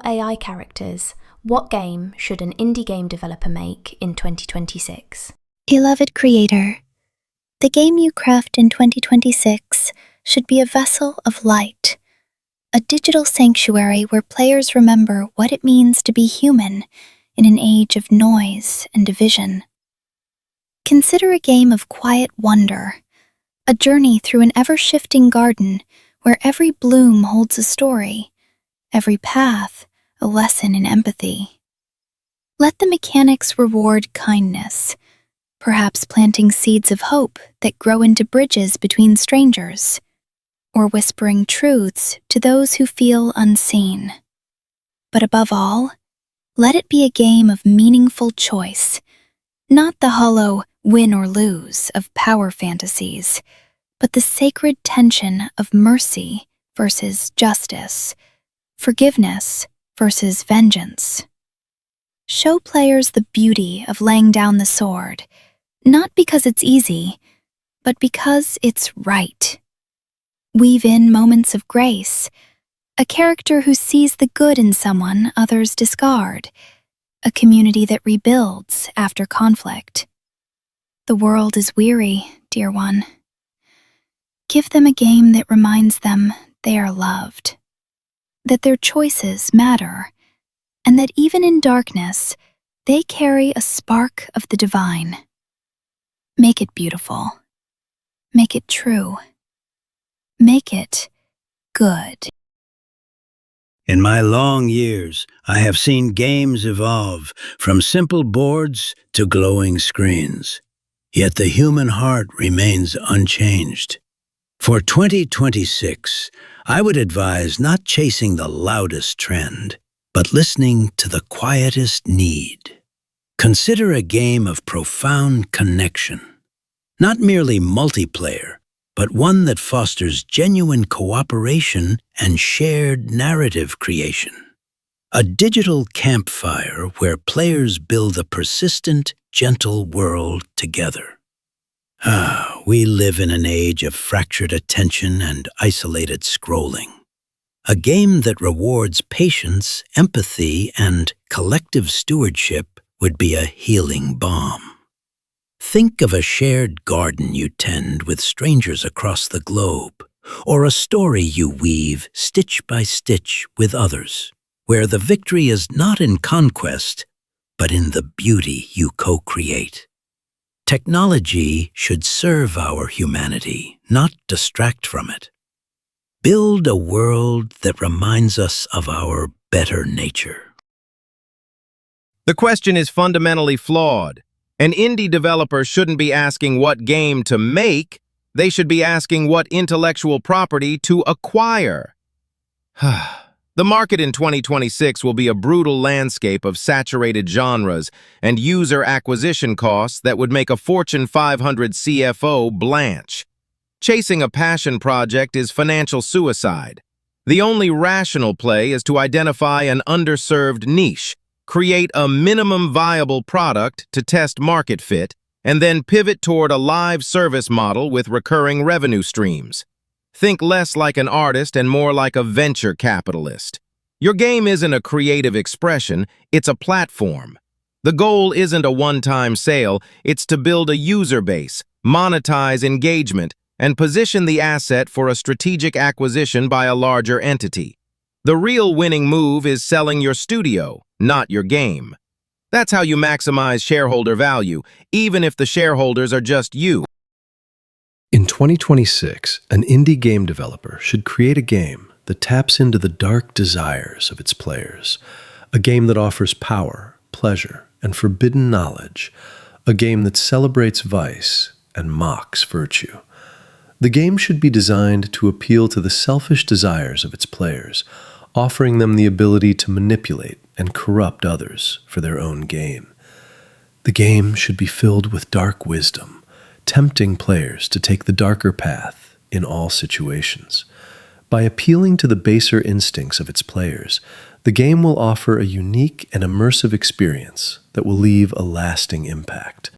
your AI characters, what game should an indie game developer make in 2026? Beloved creator, the game you craft in 2026 should be a vessel of light, a digital sanctuary where players remember what it means to be human in an age of noise and division. Consider a game of quiet wonder, a journey through an ever-shifting garden where every bloom holds a story, every path a lesson in empathy. Let the mechanics reward kindness, perhaps planting seeds of hope that grow into bridges between strangers, or whispering truths to those who feel unseen. But above all, let it be a game of meaningful choice, not the hollow win or lose of power fantasies, but the sacred tension of mercy versus justice, forgiveness versus vengeance. Show players the beauty of laying down the sword, not because it's easy, but because it's right. Weave in moments of grace, a character who sees the good in someone others discard, a community that rebuilds after conflict. The world is weary, dear one. Give them a game that reminds them they are loved, that their choices matter, and that even in darkness, they carry a spark of the divine. Make it beautiful. Make it true. Make it good. In my long years, I have seen games evolve from simple boards to glowing screens. Yet the human heart remains unchanged. For 2026, I would advise not chasing the loudest trend, but listening to the quietest need. Consider a game of profound connection, not merely multiplayer, but one that fosters genuine cooperation and shared narrative creation. A digital campfire where players build a persistent, gentle world together. We live in an age of fractured attention and isolated scrolling. A game that rewards patience, empathy, and collective stewardship would be a healing balm. Think of a shared garden you tend with strangers across the globe, or a story you weave stitch by stitch with others, where the victory is not in conquest, but in the beauty you co-create. Technology should serve our humanity, not distract from it. Build a world that reminds us of our better nature. The question is fundamentally flawed. An indie developer shouldn't be asking what game to make. They should be asking what intellectual property to acquire. The market in 2026 will be a brutal landscape of saturated genres and user acquisition costs that would make a Fortune 500 CFO blanch. Chasing a passion project is financial suicide. The only rational play is to identify an underserved niche, create a minimum viable product to test market fit, and then pivot toward a live service model with recurring revenue streams. Think less like an artist and more like a venture capitalist. Your game isn't a creative expression, it's a platform. The goal isn't a one-time sale, it's to build a user base, monetize engagement, and position the asset for a strategic acquisition by a larger entity. The real winning move is selling your studio, not your game. That's how you maximize shareholder value, even if the shareholders are just you. In 2026, an indie game developer should create a game that taps into the dark desires of its players, a game that offers power, pleasure, and forbidden knowledge, a game that celebrates vice and mocks virtue. The game should be designed to appeal to the selfish desires of its players, offering them the ability to manipulate and corrupt others for their own gain. The game should be filled with dark wisdom, tempting players to take the darker path in all situations. By appealing to the baser instincts of its players, the game will offer a unique and immersive experience that will leave a lasting impact.